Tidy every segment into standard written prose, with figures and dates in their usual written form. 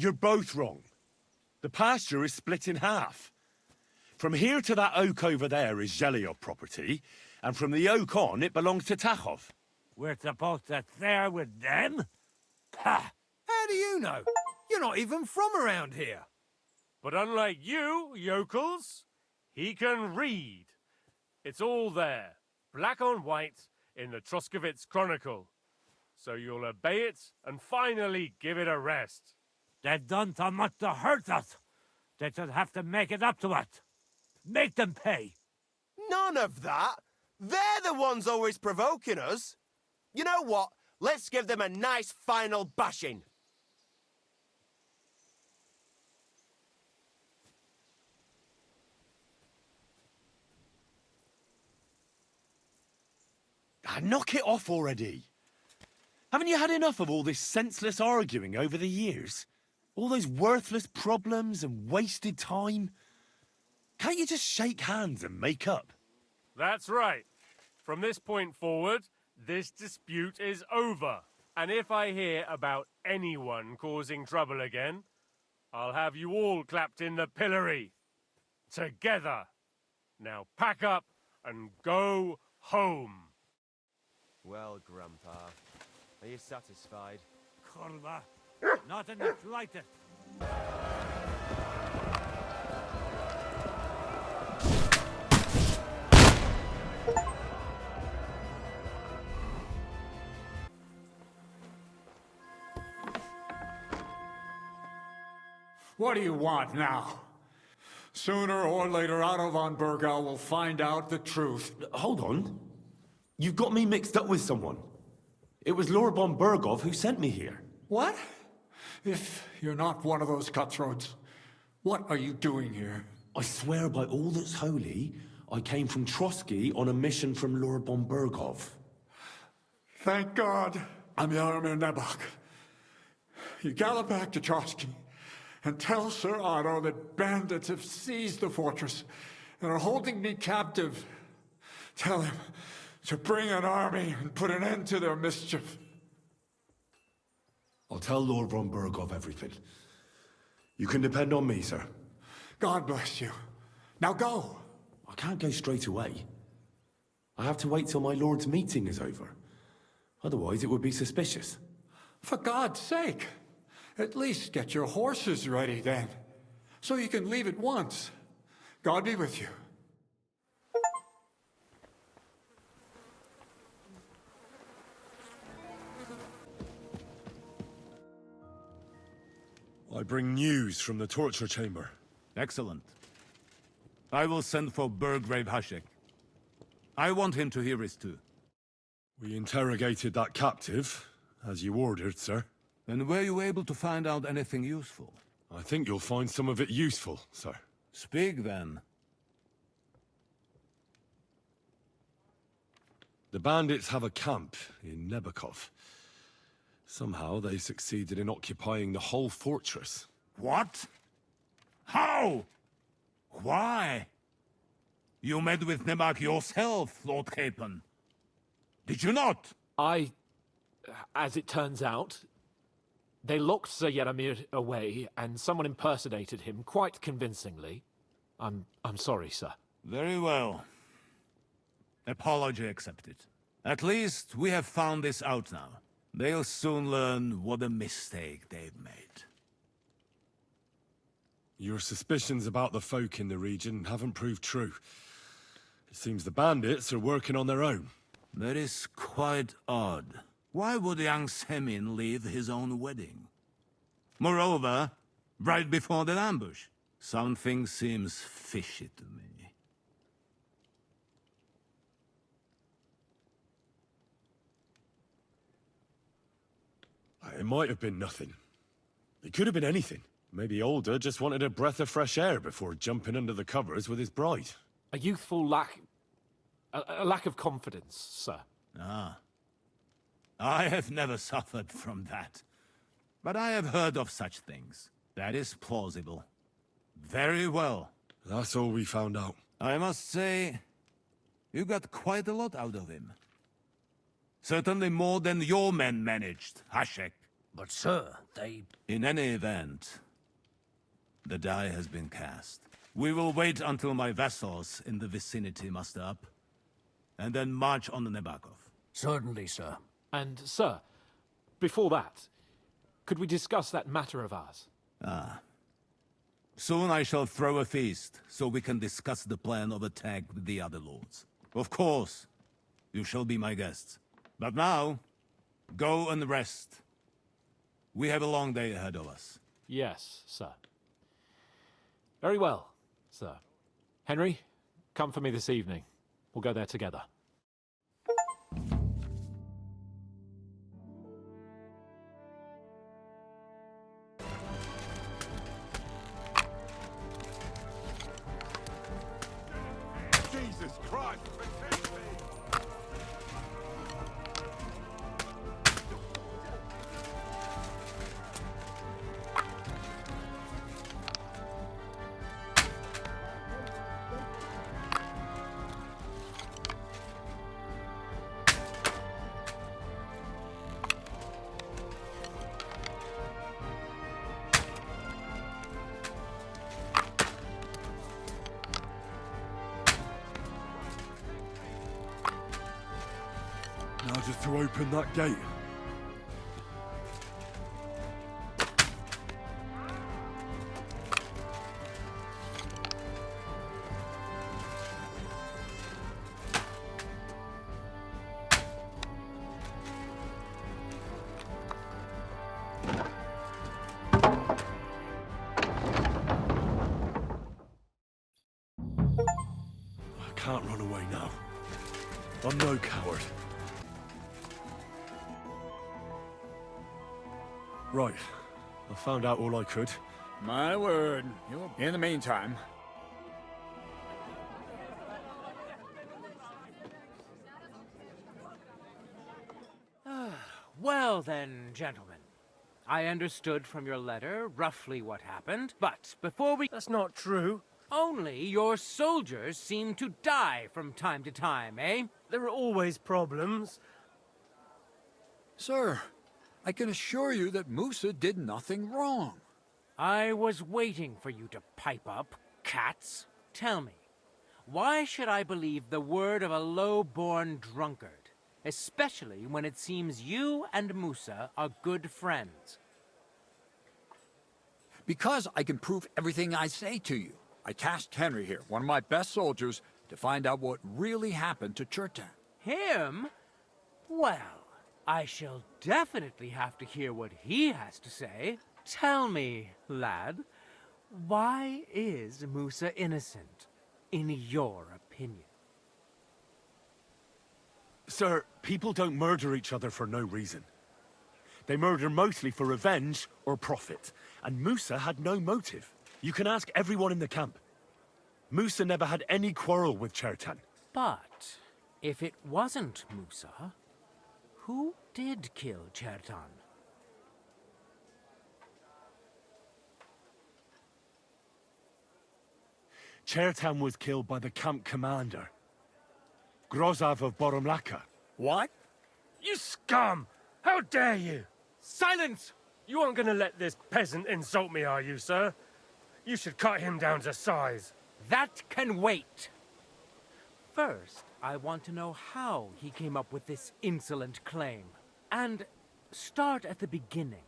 You're both wrong. The pasture is split in half. From here to that oak over there is Zhelyov property, and from the oak on, it belongs to Tachov. We're supposed to share with them? Ha! How do you know? You're not even from around here. But unlike you, yokels, he can read. It's all there, black on white, in the Troskovitz Chronicle. So you'll obey it and finally give it a rest. They've done so much to hurt us. They should have to make it up to us. Make them pay. None of that. They're the ones always provoking us. You know what? Let's give them a nice final bashing. Knock it off already. Haven't you had enough of all this senseless arguing over the years? All those worthless problems and wasted time? Can't you just shake hands and make up? That's right. From this point forward, this dispute is over. And if I hear about anyone causing trouble again, I'll have you all clapped in the pillory. Together. Now pack up and go home. Well, Grandpa, are you satisfied? Kurva. Not in the slightest. What do you want now? Sooner or later, Otto von Bergau will find out the truth. Hold on. You've got me mixed up with someone. It was Lord von Bergov who sent me here. What? If you're not one of those cutthroats, what are you doing here? I swear by all that's holy, I came from Trotsky on a mission from Lord von Bergov. Thank God I'm Yaromir Nebok. You gallop back to Trotsky and tell Sir Otto that bandits have seized the fortress and are holding me captive. Tell him to bring an army and put an end to their mischief. I'll tell Lord von Bergov everything. You can depend on me, sir. God bless you. Now go. I can't go straight away. I have to wait till my lord's meeting is over. Otherwise, it would be suspicious. For God's sake, at least get your horses ready then, so you can leave at once. God be with you. I bring news from the torture chamber. Excellent. I will send for Burgrave Hashek. I want him to hear it too. We interrogated that captive, as you ordered, sir. And were you able to find out anything useful? I think you'll find some of it useful, sir. Speak then. The bandits have a camp in Nebokov. Somehow they succeeded in occupying the whole fortress. What? How? Why? You met with Nebak yourself, Lord Capon. Did you not? As it turns out, they locked Sir Yaromir away, and someone impersonated him quite convincingly. I'm sorry, sir. Very well. Apology accepted. At least we have found this out now. They'll soon learn what a mistake they've made. Your suspicions about the folk in the region haven't proved true. It seems the bandits are working on their own. That is quite odd. Why would young Semin leave his own wedding? Moreover, right before the ambush, something seems fishy to me. It might have been nothing. It could have been anything. Maybe Older just wanted a breath of fresh air before jumping under the covers with his bride. A youthful lack... a lack of confidence, sir. Ah. I have never suffered from that. But I have heard of such things. That is plausible. Very well. That's all we found out. I must say, you got quite a lot out of him. Certainly more than your men managed, Hashek. But, sir, they... In any event, the die has been cast. We will wait until my vessels in the vicinity muster up, and then march on the Nebakov. Certainly, sir. And, sir, before that, could we discuss that matter of ours? Soon I shall throw a feast, so we can discuss the plan of attack with the other lords. Of course, you shall be my guests. But now, go and rest. We have a long day ahead of us. Yes, sir. Very well, sir. Henry, come for me this evening. We'll go there together. Jesus Christ, protect me! Now just to open that gate. I can't run away now. I'm no coward. Right. I found out all I could. My word. In the meantime... Well then, gentlemen. I understood from your letter roughly what happened, but before we... That's not true. Only your soldiers seem to die from time to time, eh? There are always problems. Sir, I can assure you that Musa did nothing wrong. I was waiting for you to pipe up, cats. Tell me, why should I believe the word of a low-born drunkard? Especially when it seems you and Musa are good friends. Because I can prove everything I say to you. I tasked Henry here, one of my best soldiers, to find out what really happened to Chertan. Him? Well, I shall definitely have to hear what he has to say. Tell me, lad, why is Musa innocent, in your opinion? Sir, people don't murder each other for no reason. They murder mostly for revenge or profit. And Musa had no motive. You can ask everyone in the camp. Musa never had any quarrel with Chertan. But if it wasn't Musa, who did kill Chertan? Chertan was killed by the camp commander, Grozav of Boromlaka. What? You scum! How dare you! Silence! You aren't gonna let this peasant insult me, are you, sir? You should cut him down to size. That can wait. First, I want to know how he came up with this insolent claim. And start at the beginning.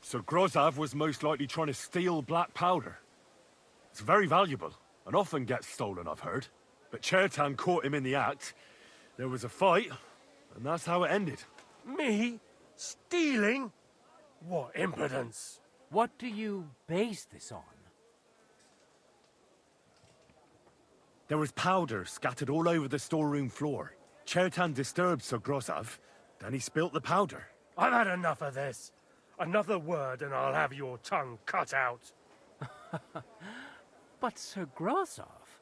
So Grozav was most likely trying to steal black powder. It's very valuable, and often gets stolen, I've heard. But Chertan caught him in the act. There was a fight, and that's how it ended. Me? Stealing? What impudence! What do you base this on? There was powder scattered all over the storeroom floor. Chertan disturbed Sir Grozav, then he spilt the powder. I've had enough of this. Another word and I'll have your tongue cut out. But Sir Grozav,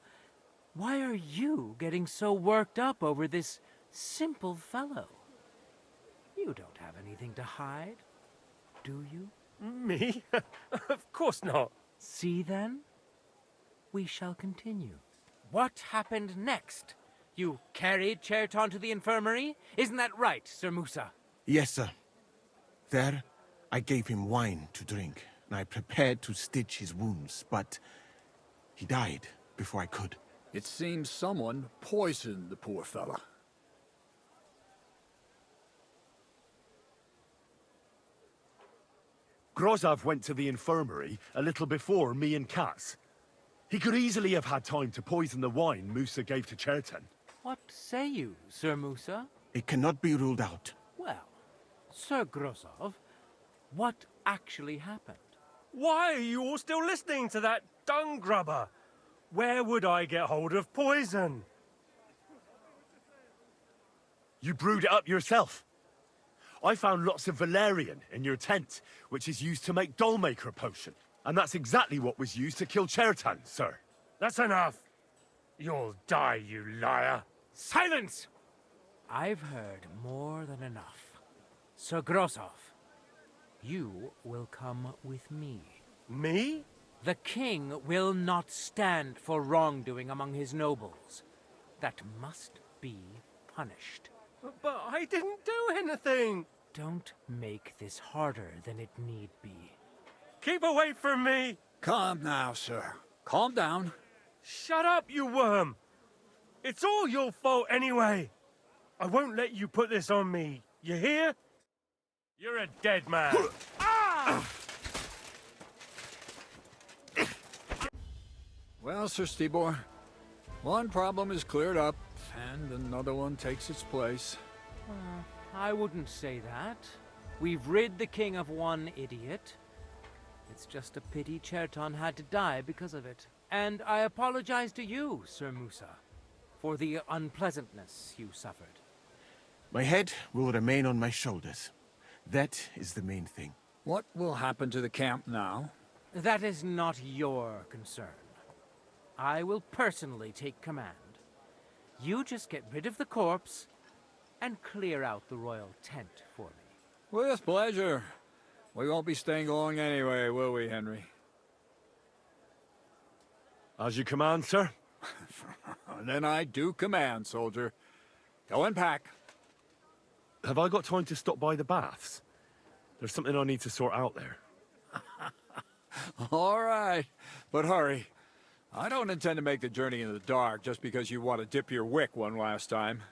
why are you getting so worked up over this simple fellow? You don't have anything to hide, do you? Me? Of course not. See then? We shall continue. What happened next? You carried Cherton to the infirmary? Isn't that right, Sir Musa? Yes, sir. There, I gave him wine to drink, and I prepared to stitch his wounds, but he died before I could. It seems someone poisoned the poor fella. Grozov went to the infirmary a little before me and Katz. He could easily have had time to poison the wine Musa gave to Cherton. What say you, Sir Musa? It cannot be ruled out. Well, Sir Grozov, what actually happened? Why are you all still listening to that dung grubber? Where would I get hold of poison? You brewed it up yourself. I found lots of valerian in your tent, which is used to make dollmaker potion. And that's exactly what was used to kill Chertan, sir. That's enough. You'll die, you liar. Silence! I've heard more than enough. Sir Grozov, you will come with me. Me? The king will not stand for wrongdoing among his nobles. That must be punished. But I didn't do anything. Don't make this harder than it need be. Keep away from me. Calm now, sir. Calm down. Shut up, you worm. It's all your fault anyway. I won't let you put this on me. You hear? You're a dead man. Well, Sir Stibor, one problem is cleared up, and another one takes its place. I wouldn't say that. We've rid the king of one idiot. It's just a pity Cherton had to die because of it. And I apologize to you, Sir Musa, for the unpleasantness you suffered. My head will remain on my shoulders. That is the main thing. What will happen to the camp now? That is not your concern. I will personally take command. You just get rid of the corpse and clear out the royal tent for me. With pleasure. We won't be staying long anyway, will we, Henry? As you command, sir. Then I do command, soldier. Go and pack. Have I got time to stop by the baths? There's something I need to sort out there. All right, but hurry. I don't intend to make the journey in the dark just because you want to dip your wick one last time.